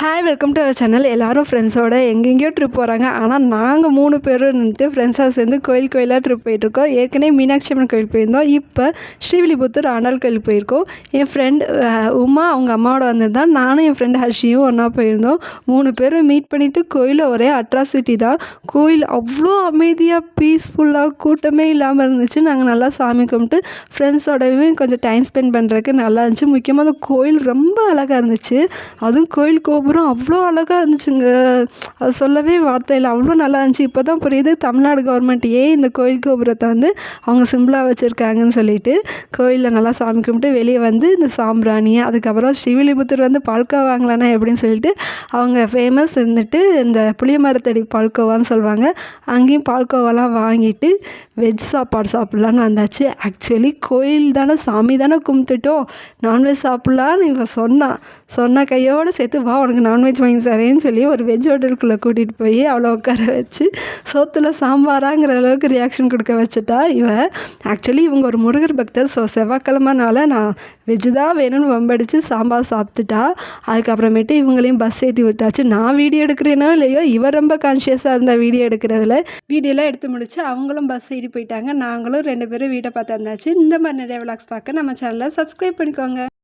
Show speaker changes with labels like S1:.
S1: Hi welcome to our channel. எல்லோரும் ஃப்ரெண்ட்ஸோட எங்கெங்கேயோ ட்ரிப் போகிறாங்க. ஆனால் நாங்கள் 3 பேரும் வந்துட்டு ஃப்ரெண்ட்ஸாக சேர்ந்து கோயிலாக ட்ரிப் போயிட்டுருக்கோம். ஏற்கனவே மீனாட்சி அம்மன் கோயில் போயிருந்தோம். இப்போ ஸ்ரீவில்லிபுத்தூர் ஆண்டாள் கோயில் போயிருக்கோம். என் ஃப்ரெண்ட் உமா அவங்க அம்மாவோட வந்திருந்தான். நானும் என் ஃப்ரெண்ட் ஹர்ஷியும் ஒன்றா போயிருந்தோம். 3 பேரும் மீட் பண்ணிவிட்டு கோயிலில் ஒரே அட்ராசிட்டி தான். கோயில் அவ்வளோ அமைதியாக பீஸ்ஃபுல்லாக கூட்டமே இல்லாமல் இருந்துச்சு. நாங்கள் நல்லா சாமி கும்பிட்டு ஃப்ரெண்ட்ஸோடவே கொஞ்சம் டைம் ஸ்பெண்ட் பண்ணுறதுக்கு நல்லா இருந்துச்சு. முக்கியமாக அந்த கோயில் ரொம்ப அழகாக இருந்துச்சு. அதுவும் கோயில் கோபுரம் அவ்வளோ அழகாக இருந்துச்சுங்க. அது சொல்லவே வார்த்தை இல்லை, அவ்வளோ நல்லா இருந்துச்சு. இப்போ தான் புரியுது தமிழ்நாடு கவர்மெண்ட் ஏன் இந்த கோயில் கோபுரத்தை வந்து அவங்க சிம்பிளாக வச்சுருக்காங்கன்னு சொல்லிட்டு. கோயிலில் நல்லா சாமி கும்பிட்டு வெளியே வந்து இந்த சாம்பிராணி, அதுக்கப்புறம் ஸ்ரீவில்லிபுத்தூர் வந்து பால்கோவா வாங்கலான்னா எப்படின்னு சொல்லிட்டு அவங்க ஃபேமஸ் இருந்துட்டு இந்த புளிய மரத்தடி பால்கோவான்னு சொல்லுவாங்க. அங்கேயும் பால்கோவாலாம் வாங்கிட்டு வெஜ் சாப்பாடு சாப்பிட்லான்னு வந்தாச்சு. ஆக்சுவலி கோயில் தானே, சாமி தானே கும்பிட்டுட்டோம், நான்வெஜ் சாப்பிட்லான்னு இவன் சொன்ன கையோடு சேர்த்து வா உனக்கு நான்வெஜ் வாங்கி தரேன்னு சொல்லி ஒரு வெஜ் ஹோட்டலுக்குள்ளே கூட்டிகிட்டு போய் அவளை உட்கார வச்சு சோத்தில் சாம்பாராங்கிற அளவுக்கு ரியாக்ஷன் கொடுக்க வச்சுட்டா இவன். ஆக்சுவலி இவங்க ஒரு முருகர் பக்தர். ஸோ செவ்வாய்க்கிழமைனால நான் வெஜ்ஜு தான் வேணும்னு வம்படிச்சு சாம்பார் சாப்பிட்டுட்டா. அதுக்கப்புறமேட்டு இவங்களையும் பஸ் ஏற்றி விட்டாச்சு. நான் வீடியோ எடுக்கிறேனோ இல்லையோ இவர் ரொம்ப கான்ஷியஸாக இருந்தால் வீடியோ எடுக்கிறதுல. வீடியோலாம் எடுத்து முடிச்சு அவங்களும் பஸ் ஏறி போயிட்டாங்க. நாங்களும் 2 பேரும் வீட்டை பார்த்து வந்தாச்சு. இந்த மாதிரி நிறைய விளாக்ஸ் பார்க்க நம்ம சேனலை சப்ஸ்கிரைப் பண்ணிக்கோங்க.